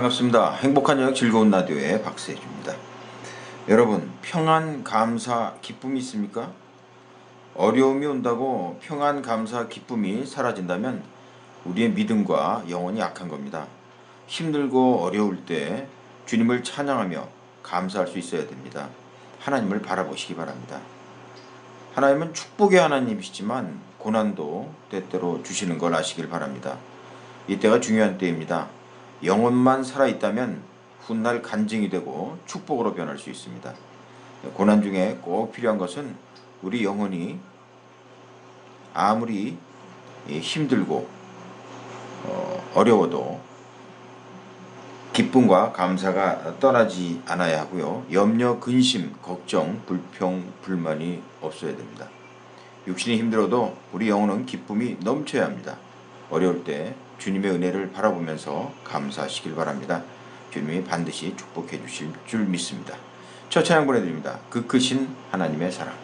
반갑습니다. 행복한 여행 즐거운 라디오의 박세주입니다. 여러분, 평안, 감사, 기쁨이 있습니까? 어려움이 온다고 평안, 감사, 기쁨이 사라진다면 우리의 믿음과 영혼이 약한 겁니다. 힘들고 어려울 때 주님을 찬양하며 감사할 수 있어야 됩니다. 하나님을 바라보시기 바랍니다. 하나님은 축복의 하나님이시지만 고난도 때때로 주시는 걸 아시길 바랍니다. 이때가 중요한 때입니다. 영혼만 살아있다면 훗날 간증이 되고 축복으로 변할 수 있습니다. 고난 중에 꼭 필요한 것은 우리 영혼이 아무리 힘들고 어려워도 기쁨과 감사가 떠나지 않아야 하고요. 염려, 근심, 걱정, 불평, 불만이 없어야 됩니다. 육신이 힘들어도 우리 영혼은 기쁨이 넘쳐야 합니다. 어려울 때 주님의 은혜를 바라보면서 감사하시길 바랍니다. 주님이 반드시 축복해 주실 줄 믿습니다. 첫 찬양 보내드립니다. 그 크신 하나님의 사랑.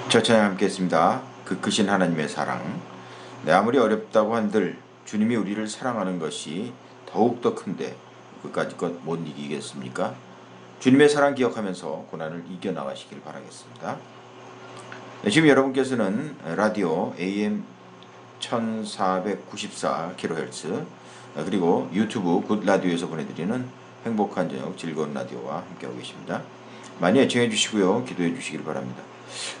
저 찬양 함께 했습니다. 그 크신 하나님의 사랑. 아무리 어렵다고 한들 주님이 우리를 사랑하는 것이 더욱더 큰데 그까짓 것 못 이기겠습니까? 주님의 사랑 기억하면서 고난을 이겨나가시길 바라겠습니다. 네, 지금 여러분께서는 라디오 AM 1494kHz 그리고 유튜브 굿라디오에서 보내드리는 행복한 저녁 즐거운 라디오와 함께하고 계십니다. 많이 애청해 주시고요. 기도해 주시길 바랍니다.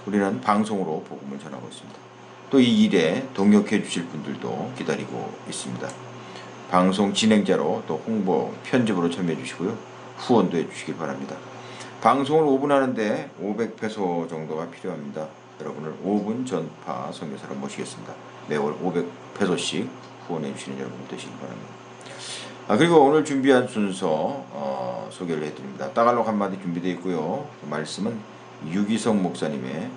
우리는 방송으로 복음을 전하고 있습니다. 또 이 일에 동역해 주실 분들도 기다리고 있습니다. 방송 진행자로 또 홍보 편집으로 참여해 주시고요. 후원도 해 주시길 바랍니다. 방송을 5분 하는데 500페소 정도가 필요합니다. 여러분을 5분 전파 선교사로 모시겠습니다. 매월 500페소씩 후원해 주시는 여러분 되시길 바랍니다. 그리고 오늘 준비한 순서 소개를 해드립니다. 따갈록 한마디 준비되어 있고요. 그 말씀은 유기성 목사님의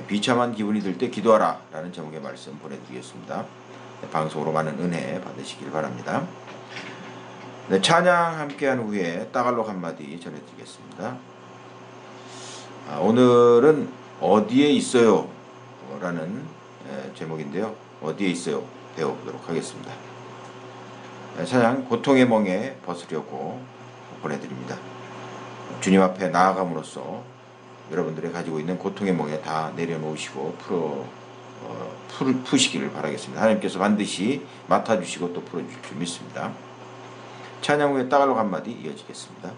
비참한 기분이 들 때 기도하라 라는 제목의 말씀 보내드리겠습니다. 방송으로 많은 은혜 받으시길 바랍니다. 네, 찬양 함께한 후에 따갈록 한마디 전해드리겠습니다. 오늘은 어디에 있어요? 라는 제목인데요. 어디에 있어요? 배워보도록 하겠습니다. 찬양 고통의 멍에 벗으려고 보내드립니다. 주님 앞에 나아감으로써 여러분들이 가지고 있는 고통의 멍에 다 내려놓으시고 푸시기를 바라겠습니다. 하나님께서 반드시 맡아주시고 또 풀어주실 줄 믿습니다. 찬양 후에 따갈록 한마디 이어지겠습니다.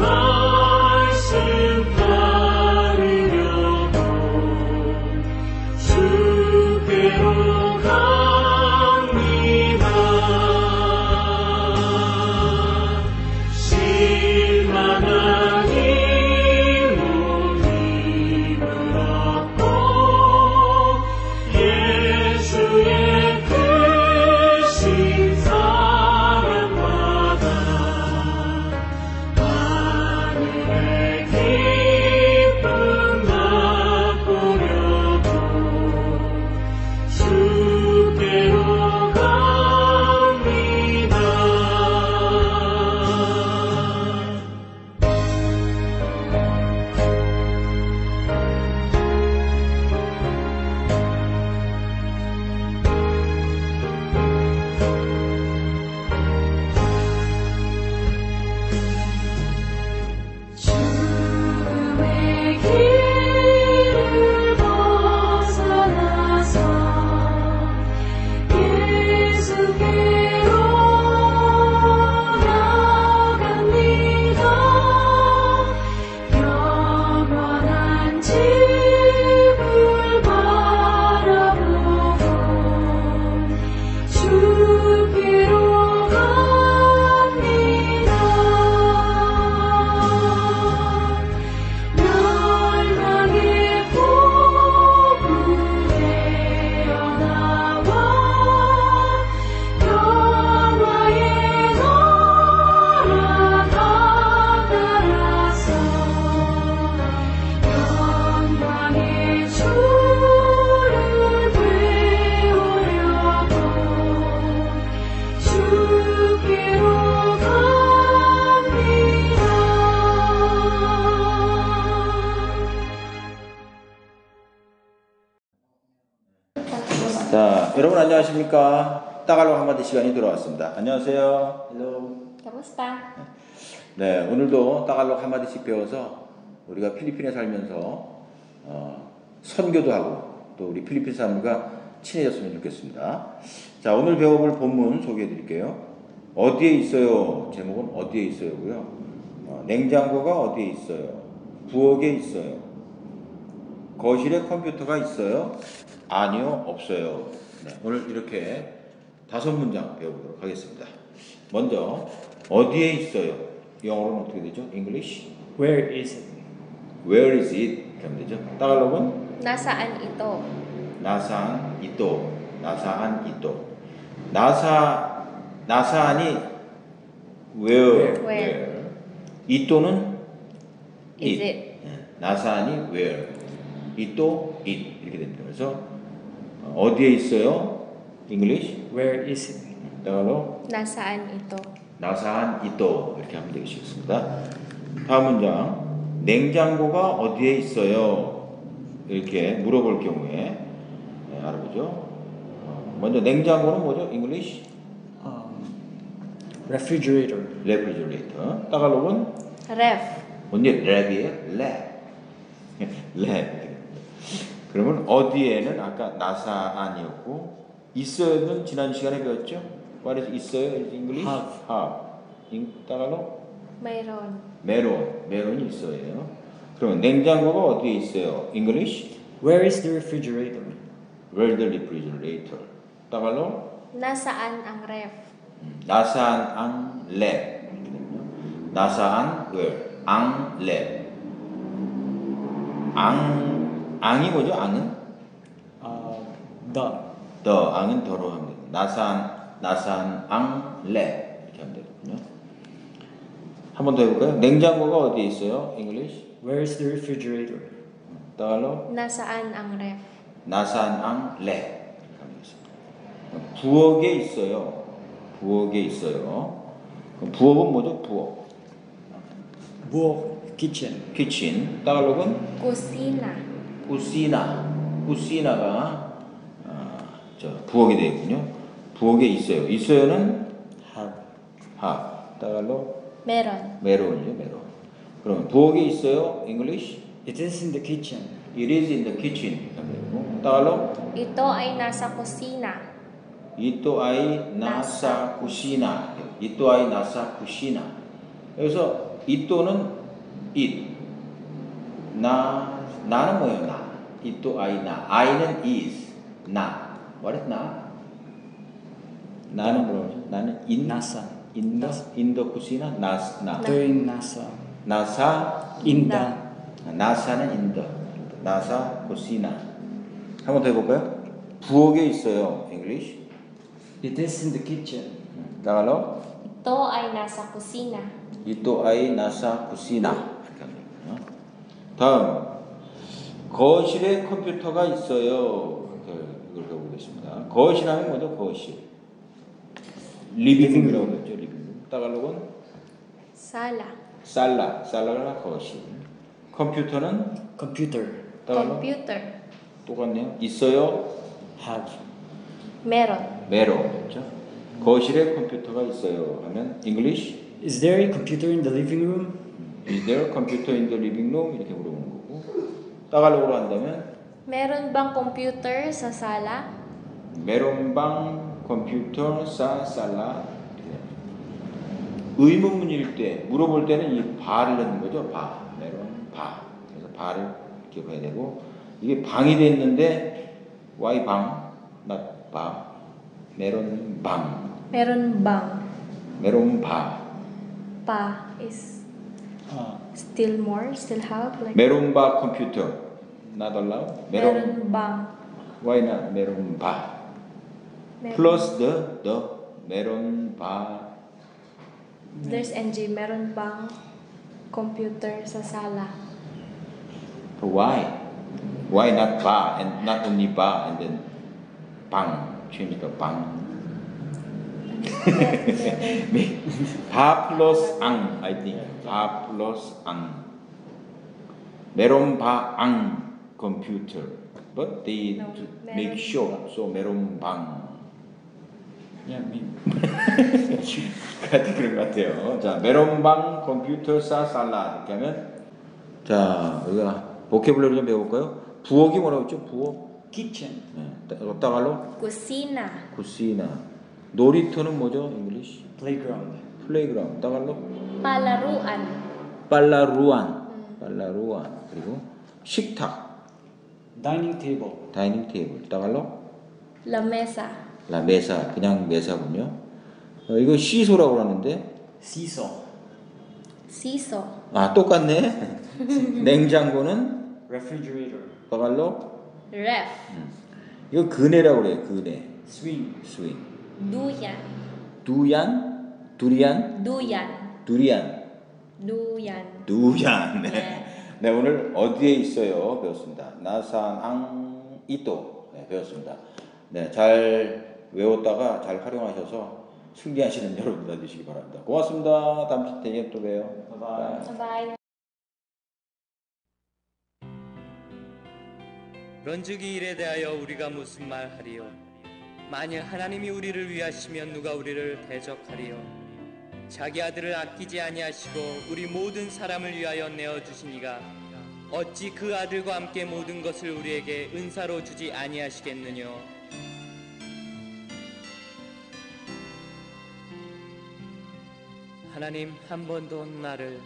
Mercy 자, 여러분 안녕하십니까? 따갈로 한마디 시간이 돌아왔습니다. 안녕하세요. Hello. Kamusta? 네, 오늘도 따갈로 한마디씩 배워서 우리가 필리핀에 살면서 선교도 하고 또 우리 필리핀 사람들과 친해졌으면 좋겠습니다. 자, 오늘 배워볼 본문 소개해 드릴게요. 어디에 있어요? 제목은 어디에 있어요고요. 냉장고가 어디에 있어요? 부엌에 있어요. 거실에 컴퓨터가 있어요? 아니요, 없어요. 네, 오늘 이렇게 5문장 배워보도록 하겠습니다. 먼저 어디에 있어요? 영어로는 어떻게 되죠? English? Where is it? Where is it? 이렇게 하면 되죠. 따갈로는 Nasaan ito? 나산 이또, 나산 이또. 나산이 where. 이또는 Is it? 나산이 where. 이또 it 이렇게 됩니다. 그래서 어디에 있어요? English? Where is it? 따갈로 Nasaan ito? 나산 이또 이렇게 하면 되겠습니다. 다음 문장 냉장고가 어디에 있어요? 이렇게 물어볼 경우에 알아보죠. 먼저 냉장고는 뭐죠? English? Refrigerator. Refrigerator. 따갈로는 Ref. 언제 랩이에요? 랩. 그러면 어디에는 아까 나사안이었고 있어요는 지난 시간에 배웠죠? What is 있어요? English? Have. 따갈로 Mayroon. 메론이 있어요. 그러면 냉장고가 어디에 있어요? English? Where is the refrigerator? Where the refrigerator? 따갈로 Nasaan ang ref? 나산 앙 랩. 나산 where? 앙 랩. 앙이 뭐죠? 앙은? The. 앙은 더로 하면 됩니다. 나산 앙 랩. 이렇게 하면 되거든요. 한 번 더 해볼까요? 냉장고가 어디에 있어요? English? Where is the refrigerator? 따갈로 Nasaan ang ref? 나산 앙 랩. 이렇게 하면 되겠습니다. 부엌에 있어요. 부엌에 있어요. 그럼 부엌은 뭐죠? 부엌. Buo. Kitchen. 키친. 따갈로는 Kusina. 꾸시나가 부엌이 되겠군요. 부엌에 있어요. 있어요는 Have. 따갈로 Meron. 메론이죠. 메론. 그러면 부엌에 있어요. English? It is in the kitchen. It is in the kitchen. 따갈로 Ito ay nasa kusina. Ito ay nasa kusina. Ito ay nasa kusina. 여기서 ito는 it. 나는 뭐예요? 나. ito ay 나. I는 is. 나. What is 나? 나는 뭐죠? 나는 Nasa. in the kusina. 나. Doing nasa. 나사. In the. 나사는 in the. 나사 kusina. 한 번 더 해볼까요? 부엌에 있어요. English. It is in the kitchen. 따갈로 Ito ay nasa kusina. ito ay nasa kusina. 다음 거실에 컴퓨터가 있어요. 이걸 배워보겠습니다. 거실하면 뭐죠? 거실. 리빙룸이라고 했죠. 리빙룸. 따갈로는 Sala. 살라가 거실. 컴퓨터는 Computer. 따갈로 Computer. 똑같네요. 있어요. Have. Meron. 그렇죠. 거실에 컴퓨터가 있어요. 하면 English Is there a computer in the living room? Is there a computer in the living room? 이렇게 물어보는 거고 따갈로그로 한다면 Meron bang computer sa sala? 메론 방 컴퓨터 사 살라 의문문일 때 물어볼 때는 이 바를 넣는 거죠. 메론 바. 그래서 바를 기억해야 되고 이게 방이 됐는데 Y 방, not 바. 메론 방. Meron bang? 메론 바. Pa is still more, still have like 메론 바 컴퓨터. not allowed. meron bang? Why not 메론 바? Meron. Plus the 메론 바. There's NG. Meron bang computer sa sala? Why? Why not 바 and not only 바 and then 방. change the 방. 바 플러스 앙, I think. 바 플러스 앙. 메론 바 앙 컴퓨터. but they No, to meron make sure. So meron bang. Yeah, me. 같은 그런 것 같아요. 자, 메론방 컴퓨터 살라 이렇게 하면 자, 우리가 보케블러리 좀 배워볼까요? 부엌이 뭐라고 했죠? 부엌? Kitchen. 네, 따갈로 Kusina. 구시나. 놀이터는 뭐죠? 잉글리시? Playground. 플레이그라운드. 따갈로 Palaruan. 빨라루안. 그리고 식탁. Dining table. 다이닝 테이블. 따갈로 Lamesa. 라메사. 그냥 메사군요. 이거 시소라고 하는데 Seesaw. Siso. 아, 똑같네. 냉장고는 Refrigerator. 따갈로 Ref. 이거 그네라고 그래요. 그네. Swing. 스윙. Duyan. 두얀? 두리안? Duyan. 두리안. Duyan. 두얀. 네. 네. 네, 오늘 어디에 있어요? 배웠습니다. 나산앙 이또. 네, 배웠습니다. 네, 잘 외웠다가 잘 활용하셔서 승리하시는 여러분들 되시기 바랍니다. 고맙습니다. 다음 시간에 또 봬요. Bye-bye. Bye. 그런즉 이 일에 대하여 우리가 무슨 말하리요? 만일 하나님이 우리를 위하시면 누가 우리를 대적하리요? 자기 아들을 아끼지 아니하시고 우리 모든 사람을 위하여 내어 주시니가 어찌 그 아들과 함께 모든 것을 우리에게 은사로 주지 아니하시겠느뇨? 하나님 한 번도 나를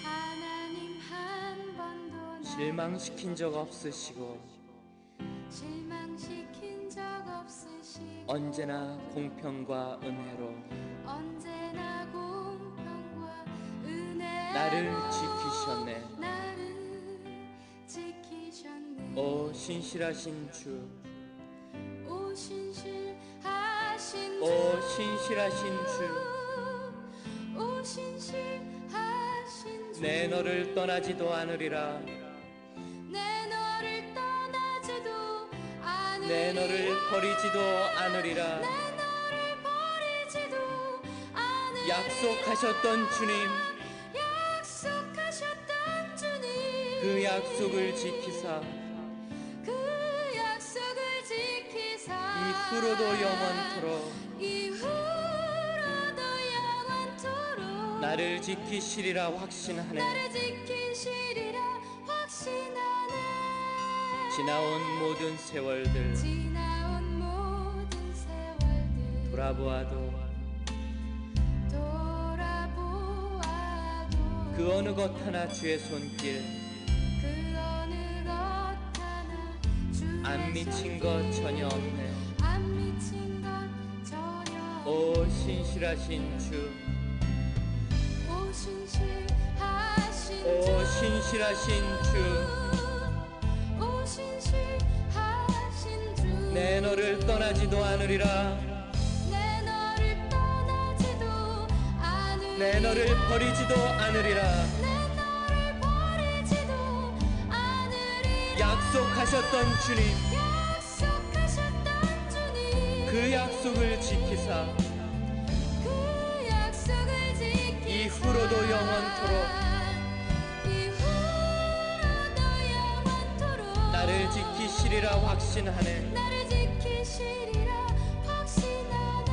하나님 한 번도 실망시킨 적 없으시고 실망시킨 적 없으시고 언제나 공평과 은혜로 언제나 공평과 은혜로 나를 지키셨네. 나를 지키셨네. 오 신실하신 주, 오 신실하신 주, 오 신실하신 주, 오 신실하신 주, 내 너를 떠나지도 않으리라. 내 너를 떠나지도 않으리라. 내 너를 버리지도 않으리라. 내 너를 버리지도 않으리라. 약속하셨던 주님, 약속하셨던 주님, 그 약속을 지키사 그 약속을 지키사 이후로도 영원토록 이후로도 영원토록 나를 지키시리라 확신하네. 나를 지키시리라 확신하네. 지나온 모든 세월들 지나온 모든 세월들 돌아보아도 돌아보아도 그 어느 것 하나 주의 손길 그 어느 것 하나 주의 안 미친 것 손길 전혀 없네. 안 미친 것 전혀 오 신실하신 주, 오 신실하신 오 신실하신 주, 오 신실하신 주, 내 너를 떠나지도 않으리라. 내 너를 떠나지도 않으리라. 내 너를 버리지도 않으리라. 내 너를 버리지도 않으리라. 약속하셨던 주님, 약속하셨던 주님, 그 약속을 지키사 그 약속을 지키사 이후로도 영원토록 이후로도 영원토록 나를 지키시리라 확신하네. 나를 지키시리라 확신하네.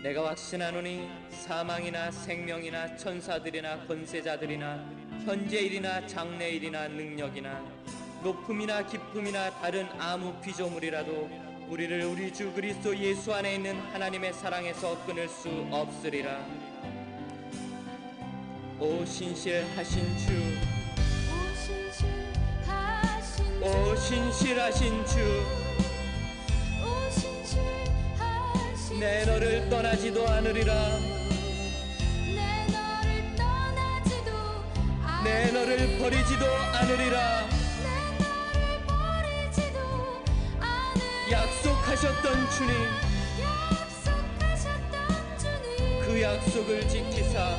내가 확신하노니 사망이나 생명이나 천사들이나 권세자들이나 현재일이나 장래일이나 능력이나 높음이나 깊음이나 다른 아무 피조물이라도 우리를 우리 주 그리스도 예수 안에 있는 하나님의 사랑에서 끊을 수 없으리라. 오 신실하신 주, 오 신실하신 오 신실하신 주, 오 신실하신 내 너를 떠나지도 않으리라. 내 너를 떠나지도 내 너를 버리지도 않으리라. 내 너를 버리지도 않으리라. 약속하셨던 주님, 약속하셨던 주님, 그 약속을 지키사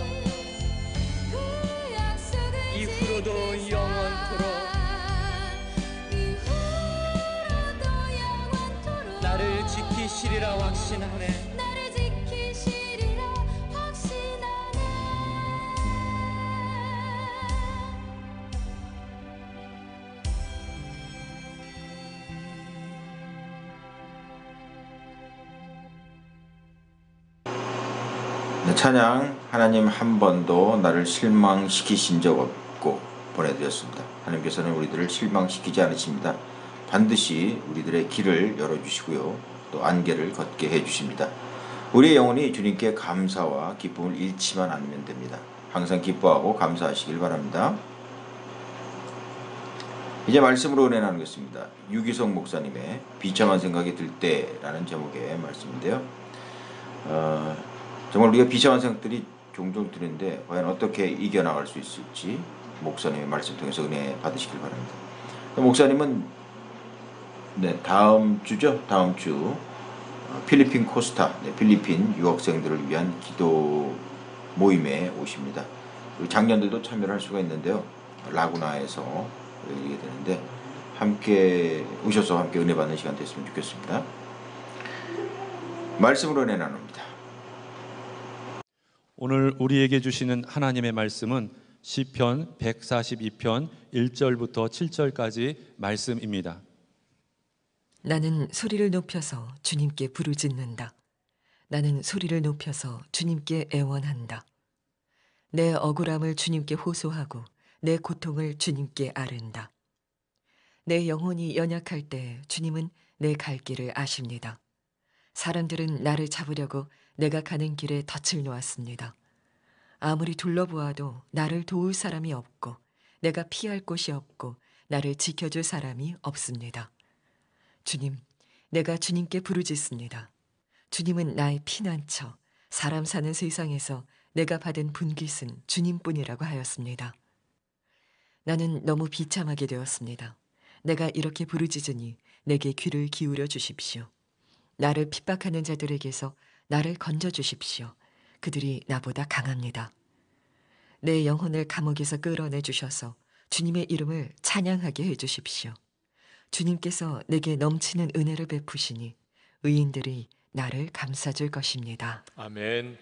그 약속을 이후로도 지키사 영원토록 이후로도 영원토록 나를 지키시리라 확신하네. 나를 지키시리라 확신하네. 찬양 하나님 한 번도 나를 실망시키신 적 없고 보내드렸습니다. 하나님께서는 우리들을 실망시키지 않으십니다. 반드시 우리들의 길을 열어주시고요. 또 안개를 걷게 해주십니다. 우리의 영혼이 주님께 감사와 기쁨을 잃지만 않으면 됩니다. 항상 기뻐하고 감사하시길 바랍니다. 이제 말씀으로 은혜 나누겠습니다. 유기성 목사님의 비참한 생각이 들 때라는 제목의 말씀인데요. 정말 우리가 비참한 생각들이 종종 드는데 과연 어떻게 이겨나갈 수 있을지 목사님의 말씀 통해서 은혜 받으시길 바랍니다. 목사님은 다음 주 필리핀 코스타, 필리핀 유학생들을 위한 기도 모임에 오십니다. 작년들도 참여를 할 수가 있는데요. 라구나에서 열리게 되는데 함께 오셔서 함께 은혜 받는 시간 됐으면 좋겠습니다. 말씀으로 은혜 나눕니다. 오늘 우리에게 주시는 하나님의 말씀은 시편 142편 1절부터 7절까지 말씀입니다. 나는 소리를 높여서 주님께 부르짖는다. 나는 소리를 높여서 주님께 애원한다. 내 억울함을 주님께 호소하고 내 고통을 주님께 아른다. 내 영혼이 연약할 때 주님은 내 갈 길을 아십니다. 사람들은 나를 잡으려고 내가 가는 길에 덫을 놓았습니다. 아무리 둘러보아도 나를 도울 사람이 없고 내가 피할 곳이 없고 나를 지켜줄 사람이 없습니다. 주님, 내가 주님께 부르짖습니다. 주님은 나의 피난처, 사람 사는 세상에서 내가 받은 분깃은 주님뿐이라고 하였습니다. 나는 너무 비참하게 되었습니다. 내가 이렇게 부르짖으니 내게 귀를 기울여 주십시오. 나를 핍박하는 자들에게서 나를 건져 주십시오. 그들이 나보다 강합니다. 내 영혼을 감옥에서 끌어내 주셔서 주님의 이름을 찬양하게 해 주십시오. 주님께서 내게 넘치는 은혜를 베푸시니 의인들이 나를 감싸줄 것입니다. 아멘.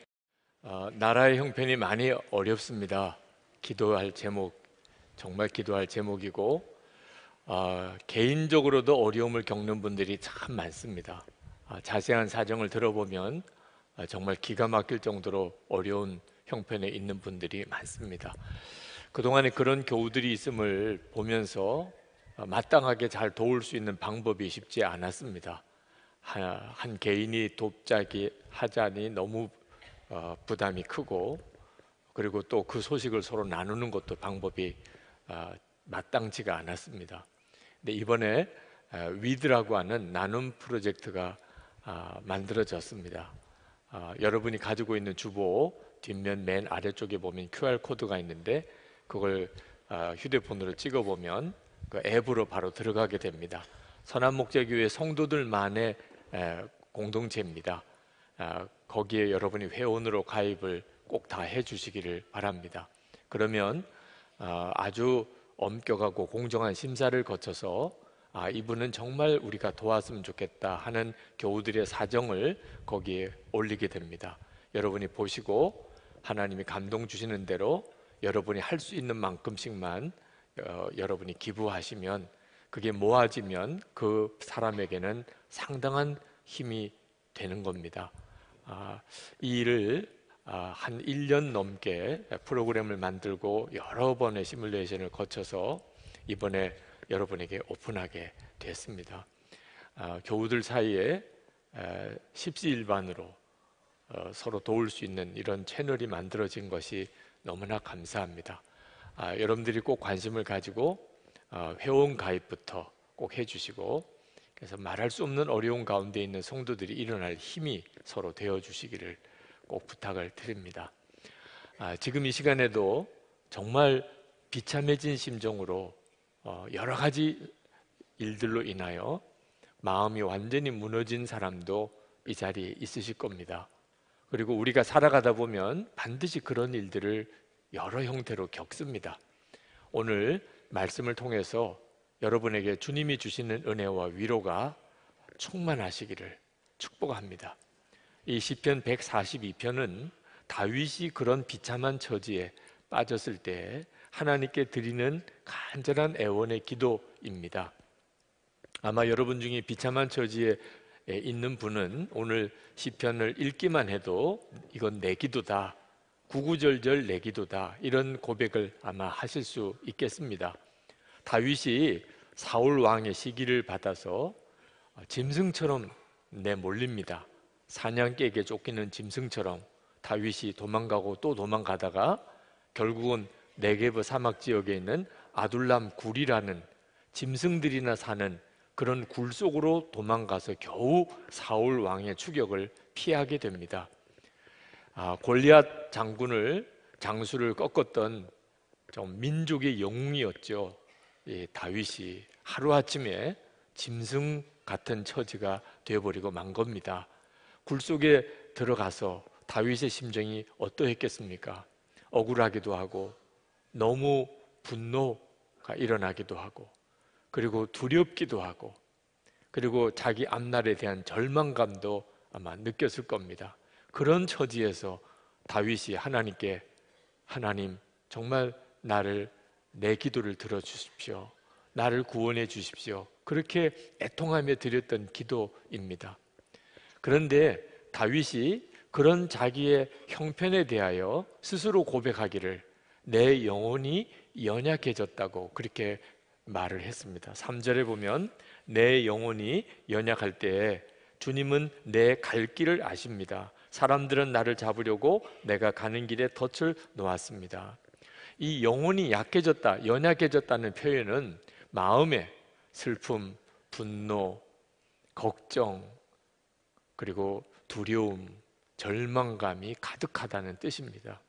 나라의 형편이 많이 어렵습니다. 기도할 제목, 정말 기도할 제목이고 개인적으로도 어려움을 겪는 분들이 참 많습니다. 자세한 사정을 들어보면 정말 기가 막힐 정도로 어려운 형편에 있는 분들이 많습니다. 그동안에 그런 교우들이 있음을 보면서 마땅하게 잘 도울 수 있는 방법이 쉽지 않았습니다. 한 개인이 돕자기 하자니 너무 부담이 크고, 그리고 또 그 소식을 서로 나누는 것도 방법이 마땅치가 않았습니다. 근데 이번에 위드라고 하는 나눔 프로젝트가 만들어졌습니다. 여러분이 가지고 있는 주보 뒷면 맨 아래쪽에 보면 QR코드가 있는데 그걸 휴대폰으로 찍어보면 그 앱으로 바로 들어가게 됩니다. 선한목자교회 성도들만의 공동체입니다. 거기에 여러분이 회원으로 가입을 꼭 다 해주시기를 바랍니다. 그러면 아주 엄격하고 공정한 심사를 거쳐서 이분은 정말 우리가 도왔으면 좋겠다 하는 교우들의 사정을 거기에 올리게 됩니다. 여러분이 보시고 하나님이 감동 주시는 대로 여러분이 할 수 있는 만큼씩만 여러분이 기부하시면 그게 모아지면 그 사람에게는 상당한 힘이 되는 겁니다. 이 일을 한 1년 넘게 프로그램을 만들고 여러 번의 시뮬레이션을 거쳐서 이번에 여러분에게 오픈하게 됐습니다. 교우들 사이에 십시일반으로 서로 도울 수 있는 이런 채널이 만들어진 것이 너무나 감사합니다. 여러분들이 꼭 관심을 가지고 회원 가입부터 꼭 해주시고, 그래서 말할 수 없는 어려운 가운데 있는 성도들이 일어날 힘이 서로 되어주시기를 꼭 부탁을 드립니다. 지금 이 시간에도 정말 비참해진 심정으로 여러 가지 일들로 인하여 마음이 완전히 무너진 사람도 이 자리에 있으실 겁니다. 그리고 우리가 살아가다 보면 반드시 그런 일들을 여러 형태로 겪습니다. 오늘 말씀을 통해서 여러분에게 주님이 주시는 은혜와 위로가 충만하시기를 축복합니다. 이 시편 142편은 다윗이 그런 비참한 처지에 빠졌을 때 하나님께 드리는 간절한 애원의 기도입니다. 아마 여러분 중에 비참한 처지에 있는 분은 오늘 시편을 읽기만 해도 이건 내 기도다, 구구절절 내 기도다, 이런 고백을 아마 하실 수 있겠습니다. 다윗이 사울 왕의 시기를 받아서 짐승처럼 내몰립니다. 사냥개에게 쫓기는 짐승처럼 다윗이 도망가고 또 도망가다가 결국은 네게브 사막 지역에 있는 아둘람 굴이라는 짐승들이나 사는 그런 굴 속으로 도망가서 겨우 사울 왕의 추격을 피하게 됩니다. 골리앗 장수를 꺾었던 좀 민족의 영웅이었죠. 다윗이 하루아침에 짐승 같은 처지가 되어버리고 만 겁니다. 굴 속에 들어가서 다윗의 심정이 어떠했겠습니까? 억울하기도 하고 너무 분노가 일어나기도 하고 그리고 두렵기도 하고 그리고 자기 앞날에 대한 절망감도 아마 느꼈을 겁니다. 그런 처지에서 다윗이 하나님께 하나님 정말 내 기도를 들어주십시오. 나를 구원해 주십시오. 그렇게 애통하며 드렸던 기도입니다. 그런데 다윗이 그런 자기의 형편에 대하여 스스로 고백하기를 내 영혼이 연약해졌다고 그렇게 말을 했습니다. 3절에 보면 내 영혼이 연약할 때에 주님은 내 갈 길을 아십니다. 사람들은 나를 잡으려고 내가 가는 길에 덫을 놓았습니다. 이 영혼이 약해졌다, 연약해졌다는 표현은 마음에 슬픔, 분노, 걱정, 그리고 두려움, 절망감이 가득하다는 뜻입니다.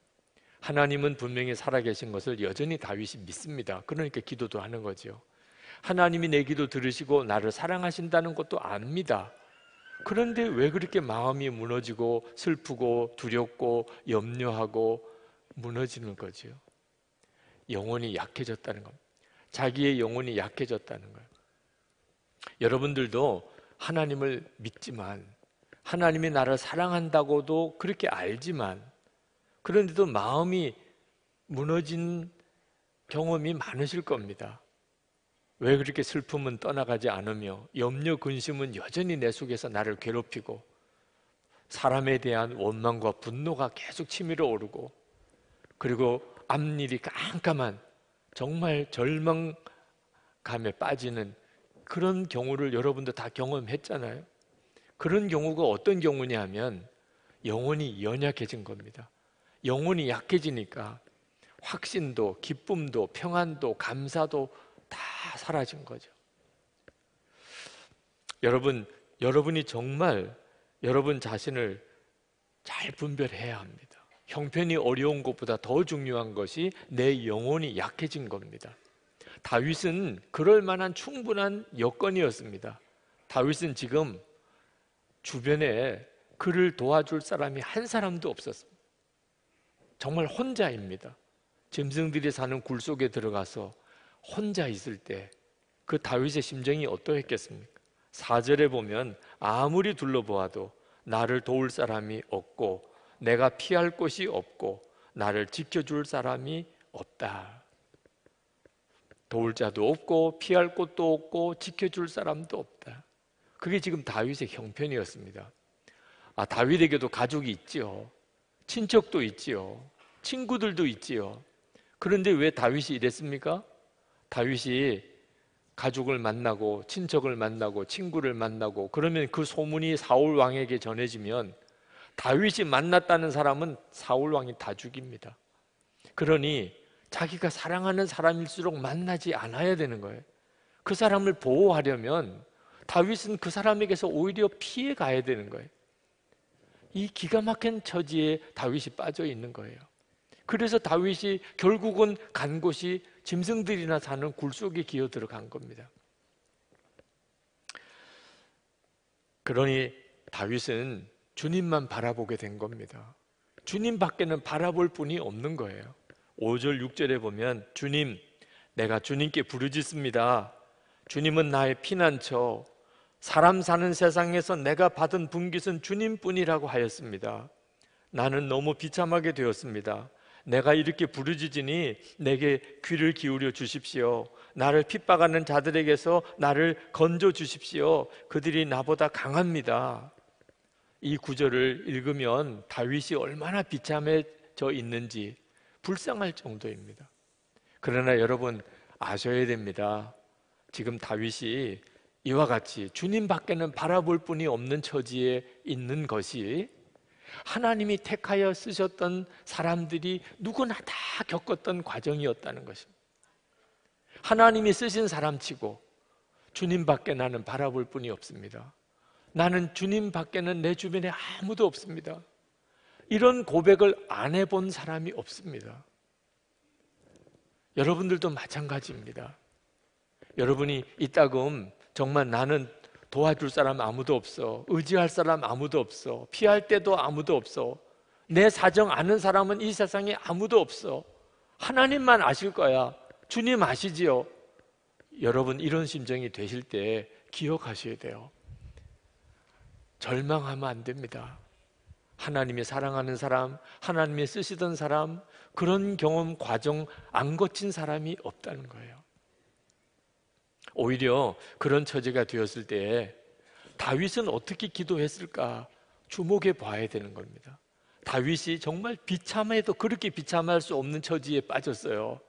하나님은 분명히 살아계신 것을 여전히 다윗이 믿습니다. 그러니까 기도도 하는 거죠. 하나님이 내 기도 들으시고 나를 사랑하신다는 것도 압니다. 그런데 왜 그렇게 마음이 무너지고 슬프고 두렵고 염려하고 무너지는 거죠? 영혼이 약해졌다는 겁니다. 자기의 영혼이 약해졌다는 거예요. 여러분들도 하나님을 믿지만 하나님이 나를 사랑한다고도 그렇게 알지만 그런데도 마음이 무너진 경험이 많으실 겁니다. 왜 그렇게 슬픔은 떠나가지 않으며 염려, 근심은 여전히 내 속에서 나를 괴롭히고 사람에 대한 원망과 분노가 계속 치밀어 오르고 그리고 앞일이 깜깜한 정말 절망감에 빠지는 그런 경우를 여러분도 다 경험했잖아요. 그런 경우가 어떤 경우냐 하면 영혼이 연약해진 겁니다. 영혼이 약해지니까 확신도 기쁨도 평안도 감사도 다 사라진 거죠. 여러분이 정말 여러분 자신을 잘 분별해야 합니다. 형편이 어려운 것보다 더 중요한 것이 내 영혼이 약해진 겁니다. 다윗은 그럴 만한 충분한 여건이었습니다. 다윗은 지금 주변에 그를 도와줄 사람이 한 사람도 없었습니다. 정말 혼자입니다. 짐승들이 사는 굴 속에 들어가서 혼자 있을 때 그 다윗의 심정이 어떠했겠습니까? 4절에 보면 아무리 둘러보아도 나를 도울 사람이 없고 내가 피할 곳이 없고 나를 지켜줄 사람이 없다. 도울 자도 없고 피할 곳도 없고 지켜줄 사람도 없다. 그게 지금 다윗의 형편이었습니다. 다윗에게도 가족이 있지요. 친척도 있지요. 친구들도 있지요. 그런데 왜 다윗이 이랬습니까? 다윗이 가족을 만나고 친척을 만나고 친구를 만나고 그러면 그 소문이 사울 왕에게 전해지면 다윗이 만났다는 사람은 사울 왕이 다 죽입니다. 그러니 자기가 사랑하는 사람일수록 만나지 않아야 되는 거예요. 그 사람을 보호하려면 다윗은 그 사람에게서 오히려 피해 가야 되는 거예요. 이 기가 막힌 처지에 다윗이 빠져 있는 거예요. 그래서 다윗이 결국은 간 곳이 짐승들이나 사는 굴 속에 기어 들어간 겁니다. 그러니 다윗은 주님만 바라보게 된 겁니다. 주님 밖에는 바라볼 분이 없는 거예요. 5절 6절에 보면 주님, 내가 주님께 부르짖습니다. 주님은 나의 피난처, 사람 사는 세상에서 내가 받은 분깃은 주님뿐이라고 하였습니다. 나는 너무 비참하게 되었습니다. 내가 이렇게 부르짖으니 내게 귀를 기울여 주십시오. 나를 핍박하는 자들에게서 나를 건져 주십시오. 그들이 나보다 강합니다. 이 구절을 읽으면 다윗이 얼마나 비참해져 있는지 불쌍할 정도입니다. 그러나 여러분 아셔야 됩니다. 지금 다윗이 이와 같이 주님 밖에는 바라볼 분이 없는 처지에 있는 것이 하나님이 택하여 쓰셨던 사람들이 누구나 다 겪었던 과정이었다는 것입니다. 하나님이 쓰신 사람치고 주님 밖에 나는 바라볼 분이 없습니다. 나는 주님 밖에는 내 주변에 아무도 없습니다. 이런 고백을 안 해본 사람이 없습니다. 여러분들도 마찬가지입니다. 여러분이 이따금 정말 나는 도와줄 사람 아무도 없어, 의지할 사람 아무도 없어, 피할 때도 아무도 없어, 내 사정 아는 사람은 이 세상에 아무도 없어, 하나님만 아실 거야, 주님 아시지요? 여러분 이런 심정이 되실 때 기억하셔야 돼요. 절망하면 안 됩니다. 하나님이 사랑하는 사람, 하나님이 쓰시던 사람, 그런 경험 과정 안 거친 사람이 없다는 거예요. 오히려 그런 처지가 되었을 때 다윗은 어떻게 기도했을까 주목해 봐야 되는 겁니다. 다윗이 정말 비참해도 그렇게 비참할 수 없는 처지에 빠졌어요.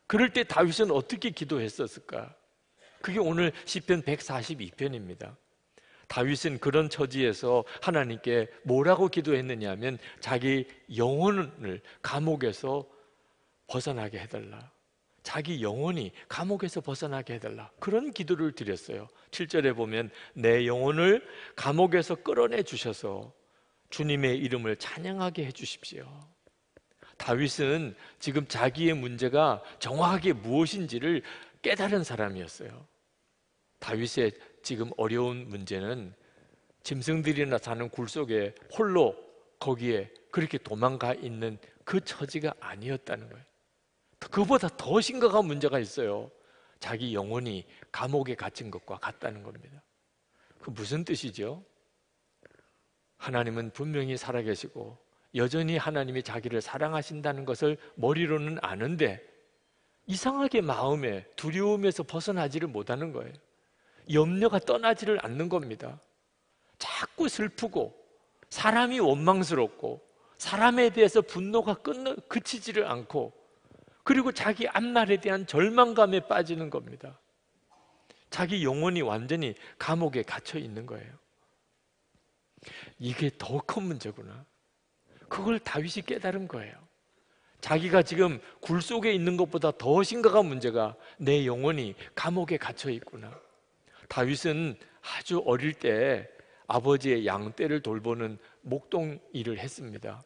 그럴 때 다윗은 어떻게 기도했었을까? 그게 오늘 시편 142편입니다. 다윗은 그런 처지에서 하나님께 뭐라고 기도했느냐 하면 자기 영혼을 감옥에서 벗어나게 해달라, 자기 영혼이 감옥에서 벗어나게 해달라, 그런 기도를 드렸어요. 7절에 보면 내 영혼을 감옥에서 끌어내 주셔서 주님의 이름을 찬양하게 해주십시오. 다윗은 지금 자기의 문제가 정확하게 무엇인지를 깨달은 사람이었어요. 다윗의 지금 어려운 문제는 짐승들이나 사는 굴 속에 홀로 거기에 그렇게 도망가 있는 그 처지가 아니었다는 거예요. 그보다 더 심각한 문제가 있어요. 자기 영혼이 감옥에 갇힌 것과 같다는 겁니다. 그 무슨 뜻이죠? 하나님은 분명히 살아계시고 여전히 하나님이 자기를 사랑하신다는 것을 머리로는 아는데 이상하게 마음에 두려움에서 벗어나지를 못하는 거예요. 염려가 떠나지를 않는 겁니다. 자꾸 슬프고 사람이 원망스럽고 사람에 대해서 분노가 그치지를 않고, 그리고 자기 앞날에 대한 절망감에 빠지는 겁니다. 자기 영혼이 완전히 감옥에 갇혀 있는 거예요. 이게 더 큰 문제구나. 그걸 다윗이 깨달은 거예요. 자기가 지금 굴 속에 있는 것보다 더 심각한 문제가 내 영혼이 감옥에 갇혀 있구나. 다윗은 아주 어릴 때 아버지의 양떼를 돌보는 목동 일을 했습니다.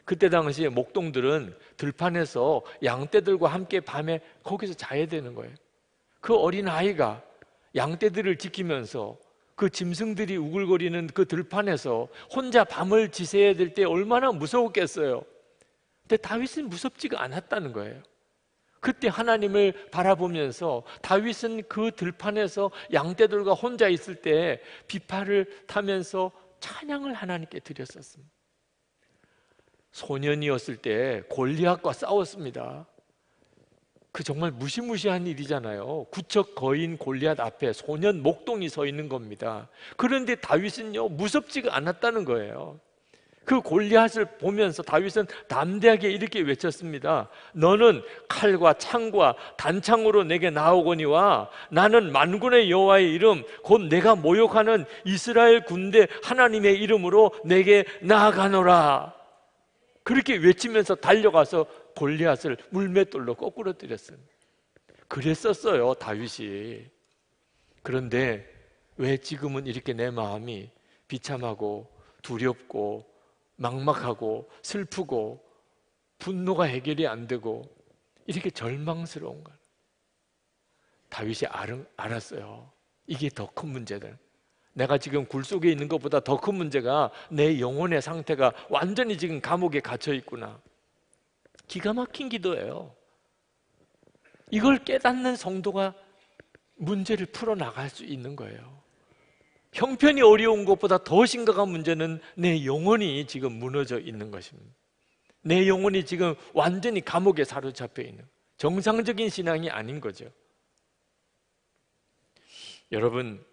그때 당시에 목동들은 들판에서 양떼들과 함께 밤에 거기서 자야 되는 거예요. 그 어린 아이가 양떼들을 지키면서 그 짐승들이 우글거리는 그 들판에서 혼자 밤을 지새야 될 때 얼마나 무서웠겠어요. 근데 다윗은 무섭지가 않았다는 거예요. 그때 하나님을 바라보면서 다윗은 그 들판에서 양떼들과 혼자 있을 때 비파를 타면서 찬양을 하나님께 드렸었습니다. 소년이었을 때 골리앗과 싸웠습니다. 그 정말 무시무시한 일이잖아요. 구척 거인 골리앗 앞에 소년 목동이 서 있는 겁니다. 그런데 다윗은요 무섭지가 않았다는 거예요. 그 골리앗을 보면서 다윗은 담대하게 이렇게 외쳤습니다. 너는 칼과 창과 단창으로 내게 나오거니와 나는 만군의 여호와의 이름 곧 내가 모욕하는 이스라엘 군대 하나님의 이름으로 내게 나아가노라. 그렇게 외치면서 달려가서 골리앗을 물맷돌로 거꾸로 때렸습니다. 그랬었어요 다윗이. 그런데 왜 지금은 이렇게 내 마음이 비참하고 두렵고 막막하고 슬프고 분노가 해결이 안 되고 이렇게 절망스러운가? 다윗이 알았어요. 이게 더 큰 문제들. 내가 지금 굴 속에 있는 것보다 더 큰 문제가 내 영혼의 상태가 완전히 지금 감옥에 갇혀 있구나. 기가 막힌 기도예요. 이걸 깨닫는 성도가 문제를 풀어나갈 수 있는 거예요. 형편이 어려운 것보다 더 심각한 문제는 내 영혼이 지금 무너져 있는 것입니다. 내 영혼이 지금 완전히 감옥에 사로잡혀 있는 정상적인 신앙이 아닌 거죠. 여러분,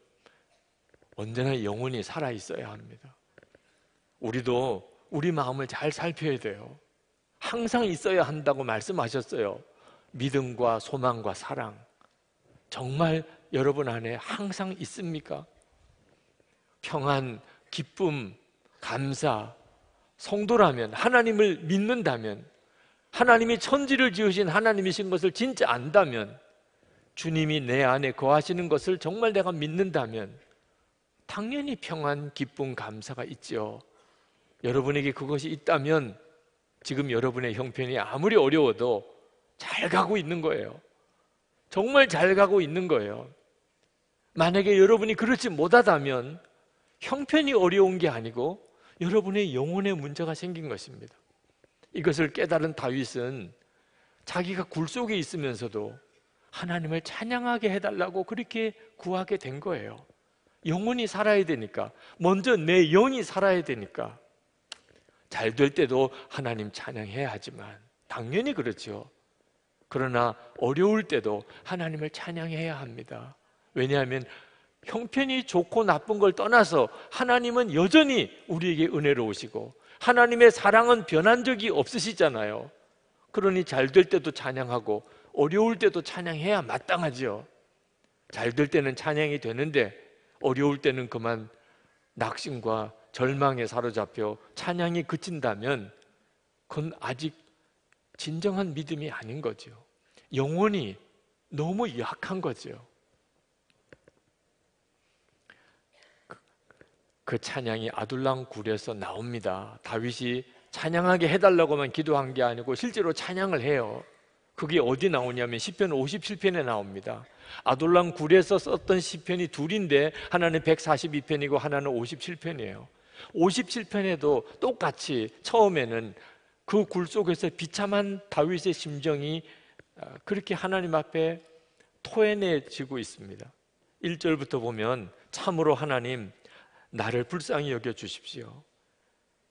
언제나 영혼이 살아 있어야 합니다. 우리도 우리 마음을 잘 살펴야 돼요. 항상 있어야 한다고 말씀하셨어요. 믿음과 소망과 사랑, 정말 여러분 안에 항상 있습니까? 평안, 기쁨, 감사, 성도라면, 하나님을 믿는다면, 하나님이 천지를 지으신 하나님이신 것을 진짜 안다면, 주님이 내 안에 거하시는 것을 정말 내가 믿는다면 당연히 평안, 기쁨, 감사가 있죠. 여러분에게 그것이 있다면 지금 여러분의 형편이 아무리 어려워도 잘 가고 있는 거예요. 정말 잘 가고 있는 거예요. 만약에 여러분이 그렇지 못하다면 형편이 어려운 게 아니고 여러분의 영혼에 문제가 생긴 것입니다. 이것을 깨달은 다윗은 자기가 굴 속에 있으면서도 하나님을 찬양하게 해달라고 그렇게 구하게 된 거예요. 영혼이 살아야 되니까, 먼저 내 영이 살아야 되니까. 잘 될 때도 하나님 찬양해야 하지만 당연히 그렇죠. 그러나 어려울 때도 하나님을 찬양해야 합니다. 왜냐하면 형편이 좋고 나쁜 걸 떠나서 하나님은 여전히 우리에게 은혜로우시고 하나님의 사랑은 변한 적이 없으시잖아요. 그러니 잘 될 때도 찬양하고 어려울 때도 찬양해야 마땅하죠. 잘 될 때는 찬양이 되는데 어려울 때는 그만 낙심과 절망에 사로잡혀 찬양이 그친다면 그건 아직 진정한 믿음이 아닌 거죠. 영혼이 너무 약한 거죠. 그 찬양이 아둘람 굴에서 나옵니다. 다윗이 찬양하게 해달라고만 기도한 게 아니고 실제로 찬양을 해요. 그게 어디 나오냐면 시편 57편에 나옵니다. 아둘람 굴에서 썼던 시편이 둘인데 하나는 142편이고 하나는 57편이에요. 57편에도 똑같이 처음에는 그 굴 속에서 비참한 다윗의 심정이 그렇게 하나님 앞에 토해내지고 있습니다. 1절부터 보면 참으로 하나님 나를 불쌍히 여겨 주십시오.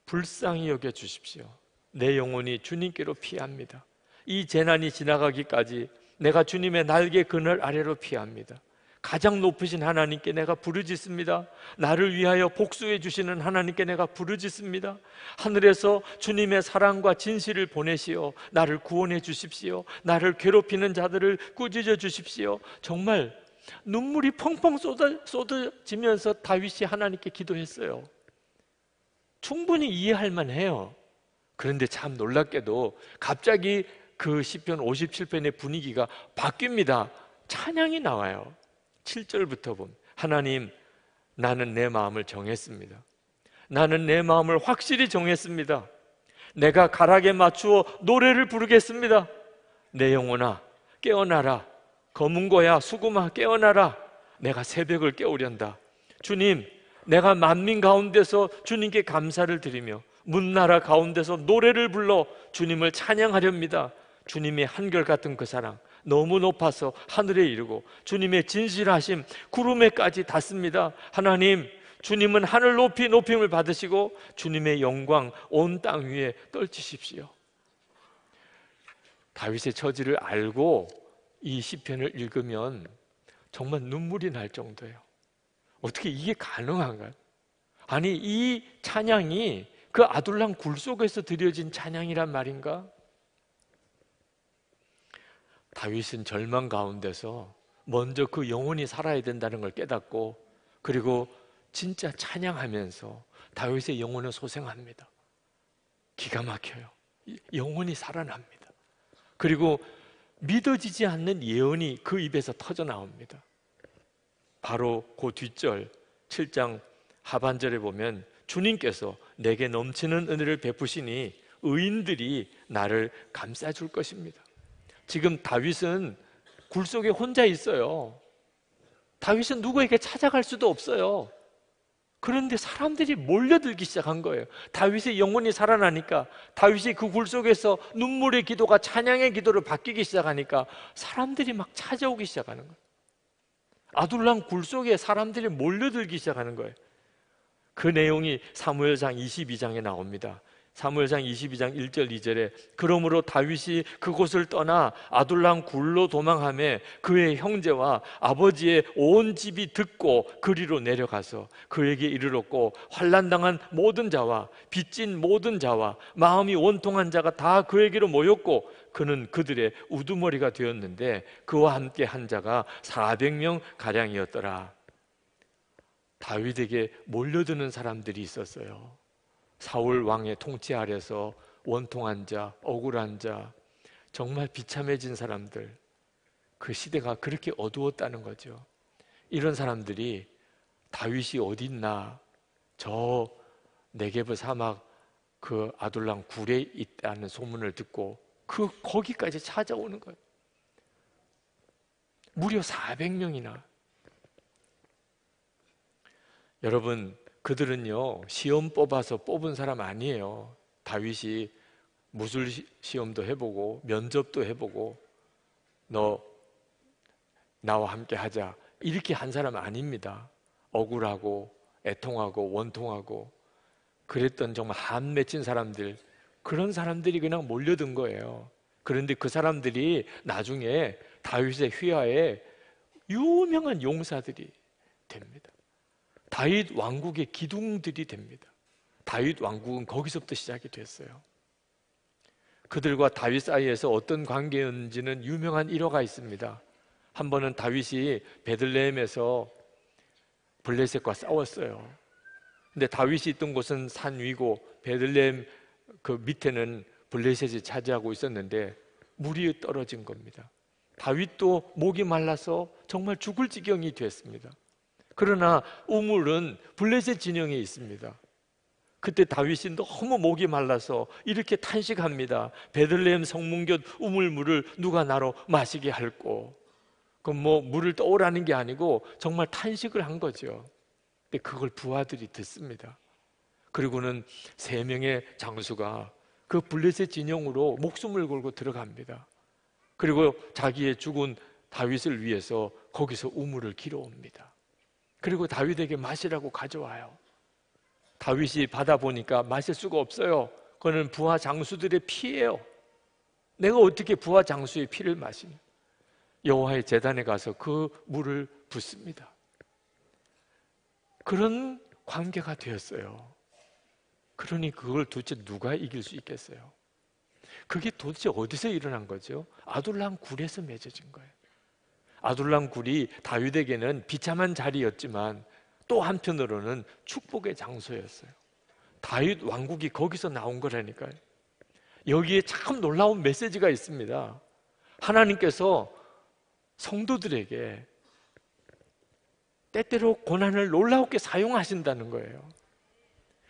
불쌍히 여겨 주십시오. 내 영혼이 주님께로 피합니다. 이 재난이 지나가기까지 내가 주님의 날개 그늘 아래로 피합니다. 가장 높으신 하나님께 내가 부르짖습니다. 나를 위하여 복수해 주시는 하나님께 내가 부르짖습니다. 하늘에서 주님의 사랑과 진실을 보내시어 나를 구원해 주십시오. 나를 괴롭히는 자들을 꾸짖어 주십시오. 정말 눈물이 펑펑 쏟아지면서 다윗이 하나님께 기도했어요. 충분히 이해할 만해요. 그런데 참 놀랍게도 갑자기 그 시편 57편의 분위기가 바뀝니다. 찬양이 나와요. 7절부터 보면 하나님, 나는 내 마음을 정했습니다. 나는 내 마음을 확실히 정했습니다. 내가 가락에 맞추어 노래를 부르겠습니다. 내 영혼아 깨어나라. 검은 고야 수금아 깨어나라. 내가 새벽을 깨우련다. 주님, 내가 만민 가운데서 주님께 감사를 드리며 문나라 가운데서 노래를 불러 주님을 찬양하렵니다. 주님의 한결같은 그 사랑 너무 높아서 하늘에 이르고 주님의 진실하심 구름에까지 닿습니다. 하나님, 주님은 하늘 높이 높임을 받으시고 주님의 영광 온 땅 위에 떨치십시오. 다윗의 처지를 알고 이 시편을 읽으면 정말 눈물이 날 정도예요. 어떻게 이게 가능한가요? 아니, 이 찬양이 그 아둘람 굴 속에서 드려진 찬양이란 말인가? 다윗은 절망 가운데서 먼저 그 영혼이 살아야 된다는 걸 깨닫고 그리고 진짜 찬양하면서 다윗의 영혼은 소생합니다. 기가 막혀요. 영혼이 살아납니다. 그리고 믿어지지 않는 예언이 그 입에서 터져 나옵니다. 바로 그 뒷절 7장 하반절에 보면 주님께서 내게 넘치는 은혜를 베푸시니 의인들이 나를 감싸줄 것입니다. 지금 다윗은 굴 속에 혼자 있어요. 다윗은 누구에게 찾아갈 수도 없어요. 그런데 사람들이 몰려들기 시작한 거예요. 다윗의 영혼이 살아나니까, 다윗이 그 굴 속에서 눈물의 기도가 찬양의 기도로 바뀌기 시작하니까 사람들이 막 찾아오기 시작하는 거예요. 아둘람 굴 속에 사람들이 몰려들기 시작하는 거예요. 그 내용이 사무엘상 22장에 나옵니다. 사무엘상 22장 1절 2절에 그러므로 다윗이 그곳을 떠나 아둘람 굴로 도망하며 그의 형제와 아버지의 온 집이 듣고 그리로 내려가서 그에게 이르렀고 환난당한 모든 자와 빚진 모든 자와 마음이 원통한 자가 다 그에게로 모였고 그는 그들의 우두머리가 되었는데 그와 함께 한 자가 400명 가량이었더라. 다윗에게 몰려드는 사람들이 있었어요. 사울 왕의 통치 아래서 원통한 자, 억울한 자, 정말 비참해진 사람들, 그 시대가 그렇게 어두웠다는 거죠. 이런 사람들이 다윗이 어디 있나, 저 네게브 사막 그 아둘람 굴에 있다는 소문을 듣고 거기까지 찾아오는 거예요. 무려 400명이나. 여러분, 그들은요 시험 뽑아서 뽑은 사람 아니에요. 다윗이 무술 시험도 해보고 면접도 해보고 너 나와 함께 하자 이렇게 한 사람 아닙니다. 억울하고 애통하고 원통하고 그랬던 정말 한 맺힌 사람들, 그런 사람들이 그냥 몰려든 거예요. 그런데 그 사람들이 나중에 다윗의 휘하에 유명한 용사들이 됩니다. 다윗 왕국의 기둥들이 됩니다. 다윗 왕국은 거기서부터 시작이 됐어요. 그들과 다윗 사이에서 어떤 관계였는지는 유명한 일화가 있습니다. 한 번은 다윗이 베들레헴에서 블레셋과 싸웠어요. 근데 다윗이 있던 곳은 산 위고 베들레헴 그 밑에는 블레셋이 차지하고 있었는데 물이 떨어진 겁니다. 다윗도 목이 말라서 정말 죽을 지경이 됐습니다. 그러나 우물은 블레셋 진영에 있습니다. 그때 다윗이 너무 목이 말라서 이렇게 탄식합니다. 베들레헴 성문곁 우물물을 누가 나로 마시게 할꼬. 그럼 뭐 물을 떠오라는 게 아니고 정말 탄식을 한 거죠. 근데 그걸 부하들이 듣습니다. 그리고는 3명의 장수가 그 블레셋 진영으로 목숨을 걸고 들어갑니다. 그리고 자기의 죽은 다윗을 위해서 거기서 우물을 길어옵니다. 그리고 다윗에게 마시라고 가져와요. 다윗이 받아보니까 마실 수가 없어요. 그거는 부하 장수들의 피예요. 내가 어떻게 부하 장수의 피를 마시냐. 여호와의 제단에 가서 그 물을 붓습니다. 그런 관계가 되었어요. 그러니 그걸 도대체 누가 이길 수 있겠어요? 그게 도대체 어디서 일어난 거죠? 아둘람 굴에서 맺어진 거예요. 아둘람 굴이 다윗에게는 비참한 자리였지만 또 한편으로는 축복의 장소였어요. 다윗 왕국이 거기서 나온 거라니까요. 여기에 참 놀라운 메시지가 있습니다. 하나님께서 성도들에게 때때로 고난을 놀라웠게 사용하신다는 거예요.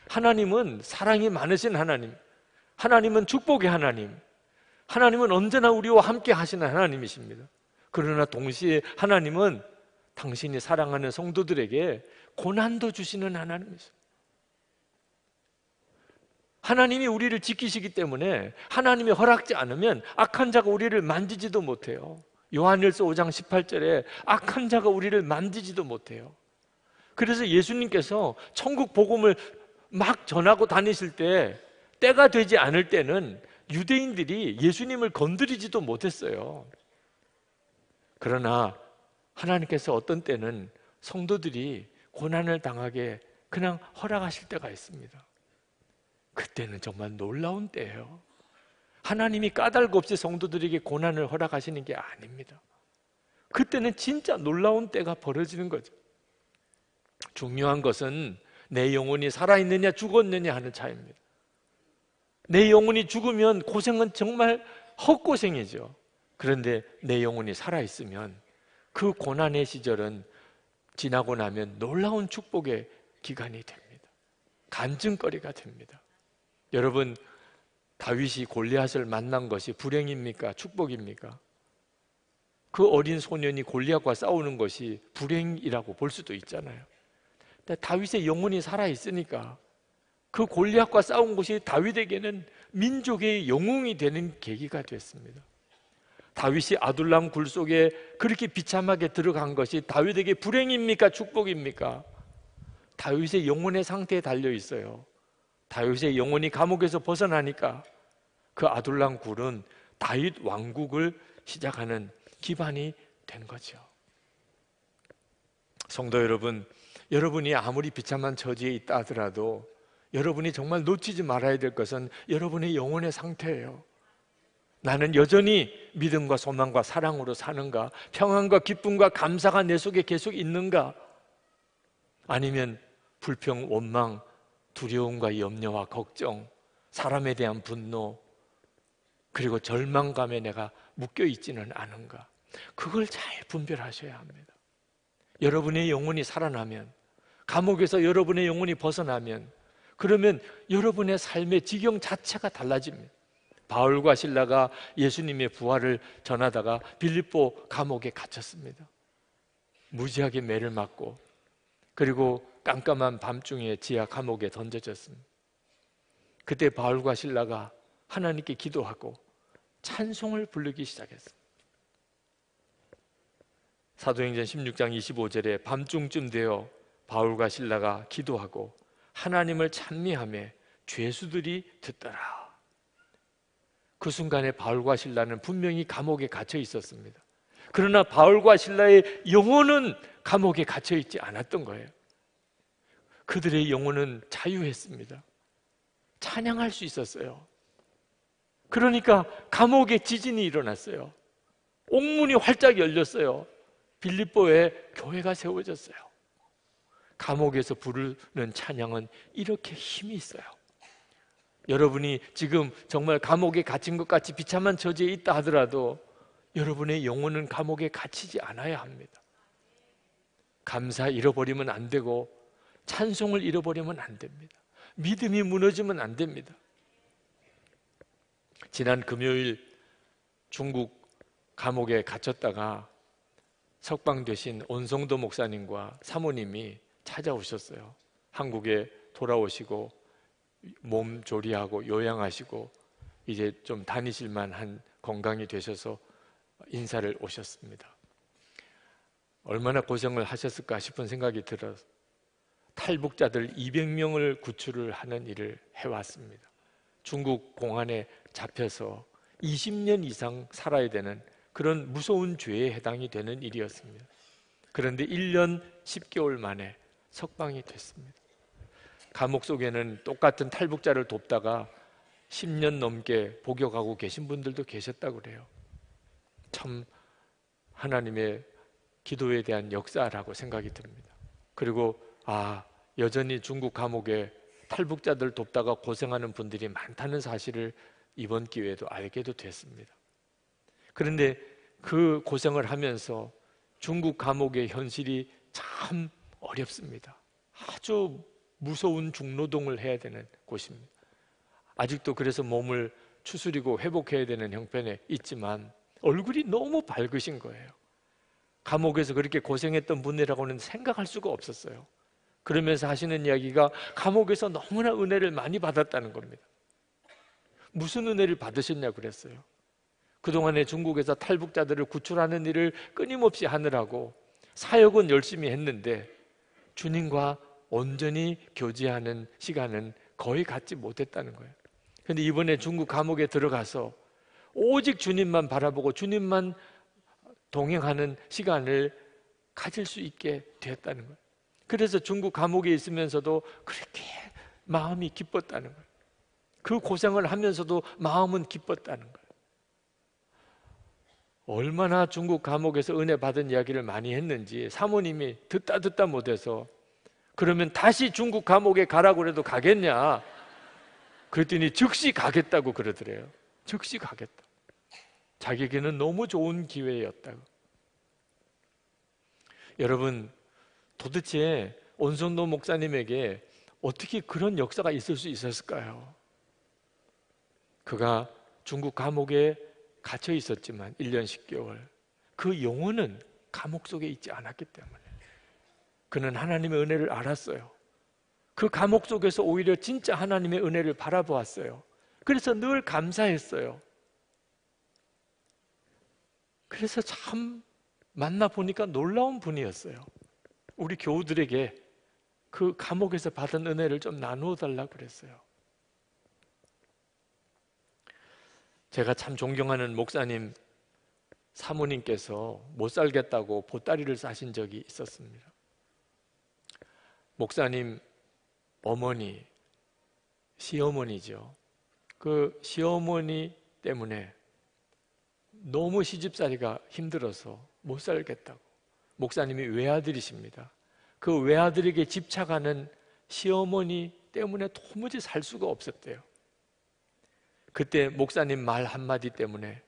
하나님은 사랑이 많으신 하나님, 하나님은 축복의 하나님, 하나님은 언제나 우리와 함께 하시는 하나님이십니다. 그러나 동시에 하나님은 당신이 사랑하는 성도들에게 고난도 주시는 하나님이십니다. 하나님이 우리를 지키시기 때문에 하나님이 허락지 않으면 악한 자가 우리를 만지지도 못해요. 요한일서 5장 18절에 악한 자가 우리를 만지지도 못해요. 그래서 예수님께서 천국 복음을 막 전하고 다니실 때 때가 되지 않을 때는 유대인들이 예수님을 건드리지도 못했어요. 그러나 하나님께서 어떤 때는 성도들이 고난을 당하게 그냥 허락하실 때가 있습니다. 그때는 정말 놀라운 때예요. 하나님이 까닭 없이 성도들에게 고난을 허락하시는 게 아닙니다. 그때는 진짜 놀라운 때가 벌어지는 거죠. 중요한 것은 내 영혼이 살아있느냐 죽었느냐 하는 차이입니다. 내 영혼이 죽으면 고생은 정말 헛고생이죠. 그런데 내 영혼이 살아있으면 그 고난의 시절은 지나고 나면 놀라운 축복의 기간이 됩니다. 간증거리가 됩니다. 여러분, 다윗이 골리앗을 만난 것이 불행입니까? 축복입니까? 그 어린 소년이 골리앗과 싸우는 것이 불행이라고 볼 수도 있잖아요. 근데 다윗의 영혼이 살아있으니까 그 골리앗과 싸운 것이 다윗에게는 민족의 영웅이 되는 계기가 됐습니다. 다윗이 아둘람 굴 속에 그렇게 비참하게 들어간 것이 다윗에게 불행입니까? 축복입니까? 다윗의 영혼의 상태에 달려 있어요. 다윗의 영혼이 감옥에서 벗어나니까 그 아둘람 굴은 다윗 왕국을 시작하는 기반이 된 거죠. 성도 여러분, 여러분이 아무리 비참한 처지에 있다 하더라도 여러분이 정말 놓치지 말아야 될 것은 여러분의 영혼의 상태예요. 나는 여전히 믿음과 소망과 사랑으로 사는가? 평안과 기쁨과 감사가 내 속에 계속 있는가? 아니면 불평, 원망, 두려움과 염려와 걱정, 사람에 대한 분노, 그리고 절망감에 내가 묶여 있지는 않은가? 그걸 잘 분별하셔야 합니다. 여러분의 영혼이 살아나면, 감옥에서 여러분의 영혼이 벗어나면, 그러면 여러분의 삶의 지경 자체가 달라집니다. 바울과 실라가 예수님의 부활을 전하다가 빌립보 감옥에 갇혔습니다. 무지하게 매를 맞고, 그리고 깜깜한 밤중에 지하 감옥에 던져졌습니다. 그때 바울과 실라가 하나님께 기도하고 찬송을 부르기 시작했습니다. 사도행전 16장 25절에 밤중쯤 되어 바울과 실라가 기도하고 하나님을 찬미하며 죄수들이 듣더라. 그 순간에 바울과 실라는 분명히 감옥에 갇혀 있었습니다. 그러나 바울과 실라의 영혼은 감옥에 갇혀 있지 않았던 거예요. 그들의 영혼은 자유했습니다. 찬양할 수 있었어요. 그러니까 감옥에 지진이 일어났어요. 옥문이 활짝 열렸어요. 빌립보에 교회가 세워졌어요. 감옥에서 부르는 찬양은 이렇게 힘이 있어요. 여러분이 지금 정말 감옥에 갇힌 것 같이 비참한 처지에 있다 하더라도 여러분의 영혼은 감옥에 갇히지 않아야 합니다. 감사 잃어버리면 안 되고 찬송을 잃어버리면 안 됩니다. 믿음이 무너지면 안 됩니다. 지난 금요일 중국 감옥에 gat혔다가 석방되신 온성도 목사님과 사모님이 찾아오셨어요. 한국에 돌아오시고 몸 조리하고 요양하시고 이제 좀 다니실 만한 건강이 되셔서 인사를 오셨습니다. 얼마나 고생을 하셨을까 싶은 생각이 들어서 탈북자들 200명을 구출을 하는 일을 해왔습니다. 중국 공안에 잡혀서 20년 이상 살아야 되는 그런 무서운 죄에 해당이 되는 일이었습니다. 그런데 1년 10개월 만에 석방이 됐습니다. 감옥 속에는 똑같은 탈북자를 돕다가 10년 넘게 복역하고 계신 분들도 계셨다고 그래요. 참 하나님의 기도에 대한 역사라고 생각이 듭니다. 그리고 여전히 중국 감옥에 탈북자들 돕다가 고생하는 분들이 많다는 사실을 이번 기회에도 알게도 됐습니다. 그런데 그 고생을 하면서 중국 감옥의 현실이 참 어렵습니다. 아주 무서운 중노동을 해야 되는 곳입니다. 아직도 그래서 몸을 추스리고 회복해야 되는 형편에 있지만 얼굴이 너무 밝으신 거예요. 감옥에서 그렇게 고생했던 분이라고는 생각할 수가 없었어요. 그러면서 하시는 이야기가 감옥에서 너무나 은혜를 많이 받았다는 겁니다. 무슨 은혜를 받으셨냐고 그랬어요. 그동안에 중국에서 탈북자들을 구출하는 일을 끊임없이 하느라고 사역은 열심히 했는데 주님과 온전히 교제하는 시간은 거의 갖지 못했다는 거예요. 그런데 이번에 중국 감옥에 들어가서 오직 주님만 바라보고 주님만 동행하는 시간을 가질 수 있게 되었다는 거예요. 그래서 중국 감옥에 있으면서도 그렇게 마음이 기뻤다는 거예요. 그 고생을 하면서도 마음은 기뻤다는 거예요. 얼마나 중국 감옥에서 은혜 받은 이야기를 많이 했는지 사모님이 듣다 못해서 그러면 다시 중국 감옥에 가라고 해도 가겠냐? 그랬더니 즉시 가겠다고 그러더래요. 즉시 가겠다. 자기에게는 너무 좋은 기회였다고. 여러분, 도대체 온선도 목사님에게 어떻게 그런 역사가 있을 수 있었을까요? 그가 중국 감옥에 갇혀 있었지만 1년 10개월 그 영혼은 감옥 속에 있지 않았기 때문에 그는 하나님의 은혜를 알았어요. 그 감옥 속에서 오히려 진짜 하나님의 은혜를 바라보았어요. 그래서 늘 감사했어요. 그래서 참 만나보니까 놀라운 분이었어요. 우리 교우들에게 그 감옥에서 받은 은혜를 좀 나누어 달라고 그랬어요. 제가 참 존경하는 목사님 사모님께서 못 살겠다고 보따리를 싸신 적이 있었습니다. 목사님 어머니, 시어머니죠. 그 시어머니 때문에 너무 시집살이가 힘들어서 못 살겠다고. 목사님이 외아들이십니다. 그 외아들에게 집착하는 시어머니 때문에 도무지 살 수가 없었대요. 그때 목사님 말 한마디 때문에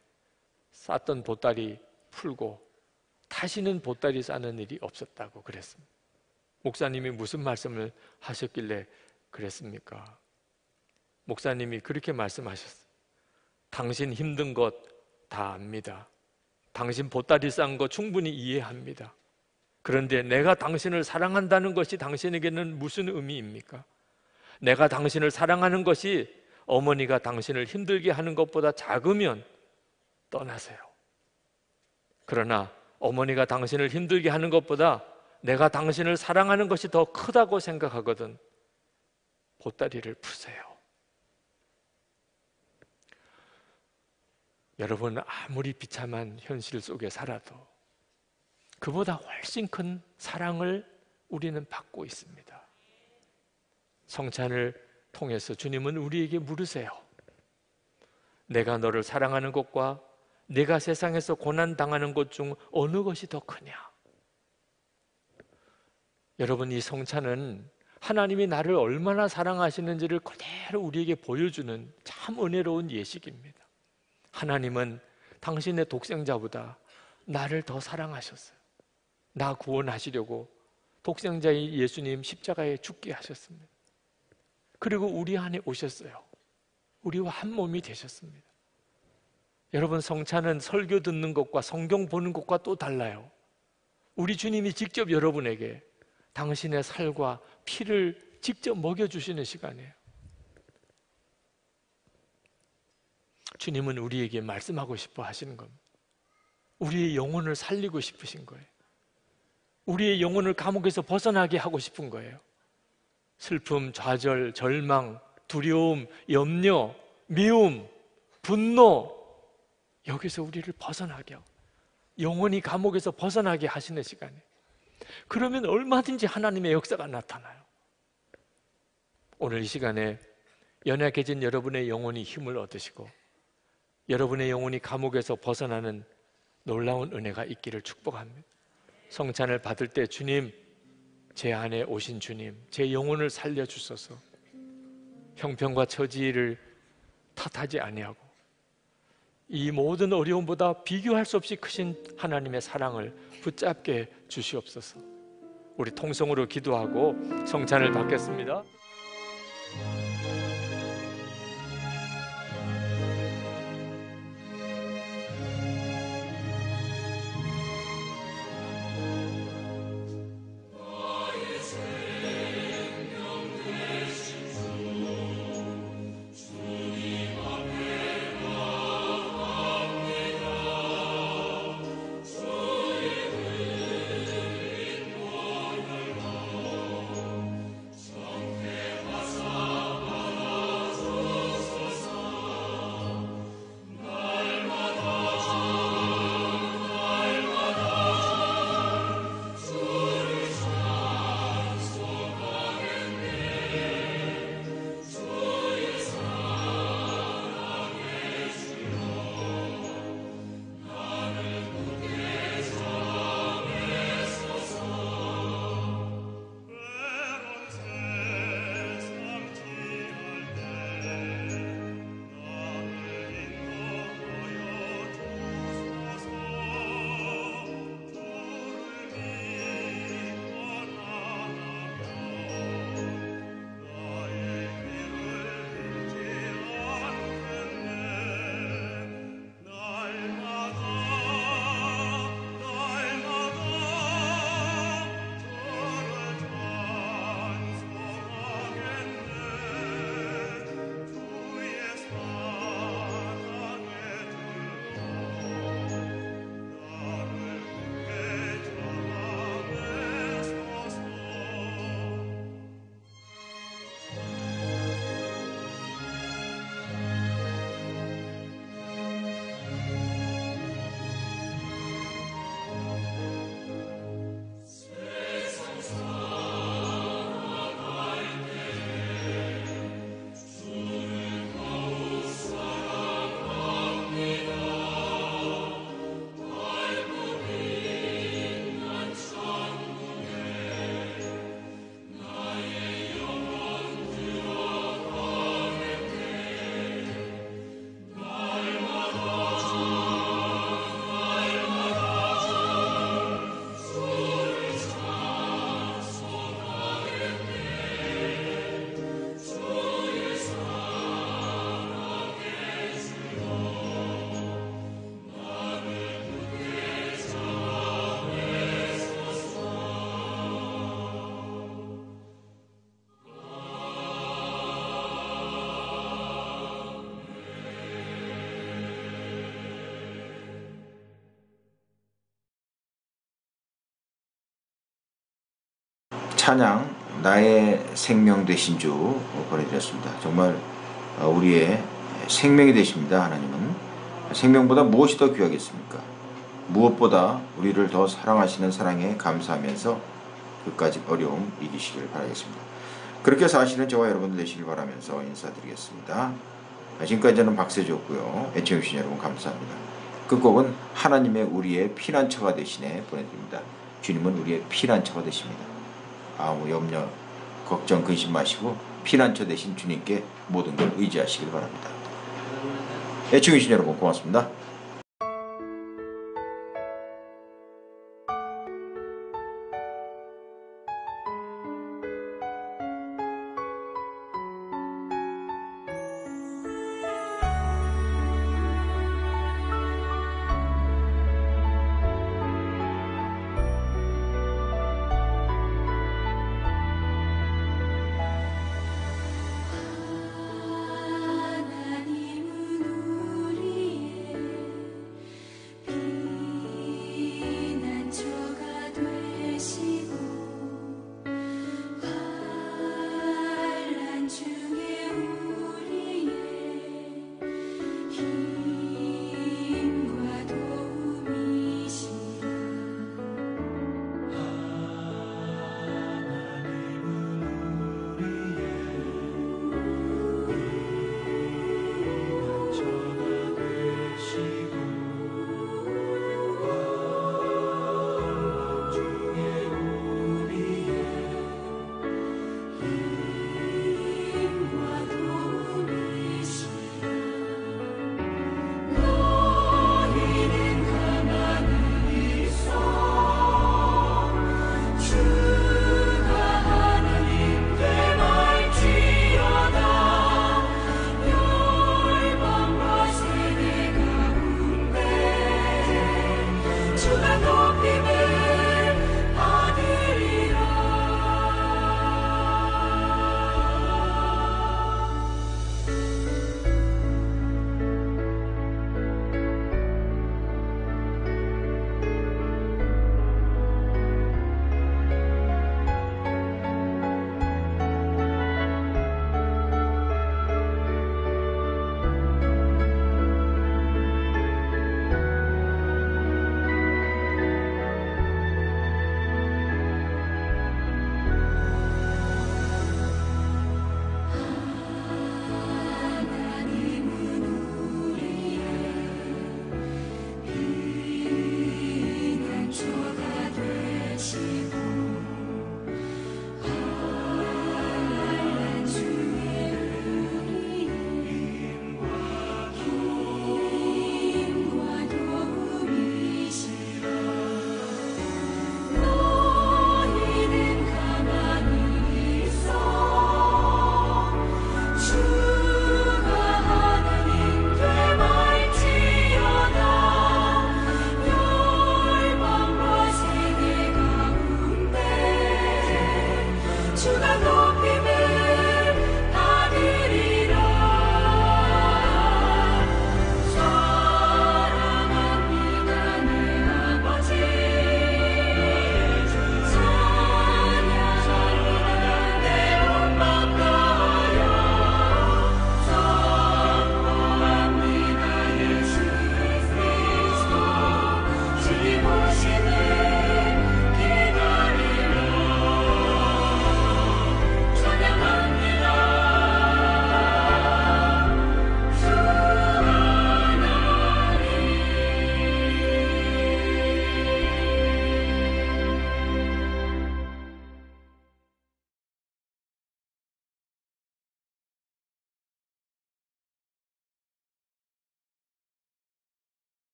쌌던 보따리 풀고 다시는 보따리 싸는 일이 없었다고 그랬습니다. 목사님이 무슨 말씀을 하셨길래 그랬습니까? 목사님이 그렇게 말씀하셨어요. 당신 힘든 것 다 압니다. 당신 보따리 싼 거 충분히 이해합니다. 그런데 내가 당신을 사랑한다는 것이 당신에게는 무슨 의미입니까? 내가 당신을 사랑하는 것이 어머니가 당신을 힘들게 하는 것보다 작으면 떠나세요. 그러나 어머니가 당신을 힘들게 하는 것보다 내가 당신을 사랑하는 것이 더 크다고 생각하거든 보따리를 푸세요. 여러분, 아무리 비참한 현실 속에 살아도 그보다 훨씬 큰 사랑을 우리는 받고 있습니다. 성찬을 통해서 주님은 우리에게 물으세요. 내가 너를 사랑하는 것과 내가 세상에서 고난당하는 것 중 어느 것이 더 크냐? 여러분, 이 성찬은 하나님이 나를 얼마나 사랑하시는지를 그대로 우리에게 보여주는 참 은혜로운 예식입니다. 하나님은 당신의 독생자보다 나를 더 사랑하셨어요. 나 구원하시려고 독생자인 예수님 십자가에 죽게 하셨습니다. 그리고 우리 안에 오셨어요. 우리와 한 몸이 되셨습니다. 여러분, 성찬은 설교 듣는 것과 성경 보는 것과 또 달라요. 우리 주님이 직접 여러분에게 당신의 살과 피를 직접 먹여주시는 시간이에요. 주님은 우리에게 말씀하고 싶어 하시는 겁니다. 우리의 영혼을 살리고 싶으신 거예요. 우리의 영혼을 감옥에서 벗어나게 하고 싶은 거예요. 슬픔, 좌절, 절망, 두려움, 염려, 미움, 분노, 여기서 우리를 벗어나게 하고 영혼이 감옥에서 벗어나게 하시는 시간이에요. 그러면 얼마든지 하나님의 역사가 나타나요. 오늘 이 시간에 연약해진 여러분의 영혼이 힘을 얻으시고 여러분의 영혼이 감옥에서 벗어나는 놀라운 은혜가 있기를 축복합니다. 성찬을 받을 때 주님, 제 안에 오신 주님, 제 영혼을 살려주소서. 형편과 처지를 탓하지 아니하고 이 모든 어려움보다 비교할 수 없이 크신 하나님의 사랑을 붙잡게 주시옵소서. 우리 통성으로 기도하고 성찬을 받겠습니다. 찬양 나의 생명 되신 주 보내드렸습니다. 정말 우리의 생명이 되십니다. 하나님은 생명보다 무엇이 더 귀하겠습니까? 무엇보다 우리를 더 사랑하시는 사랑에 감사하면서 끝까지 어려움 이기시길 바라겠습니다. 그렇게 사시는 저와 여러분들 되시길 바라면서 인사드리겠습니다. 지금까지 저는 박세주였고요. 애청해주신 여러분 감사합니다. 끝곡은 하나님의 우리의 피난처가 되시네 보내드립니다. 주님은 우리의 피난처가 되십니다. 아무 염려, 걱정, 근심 마시고 피난처 되신 주님께 모든 걸 의지하시길 바랍니다. 애청해주신 여러분 고맙습니다.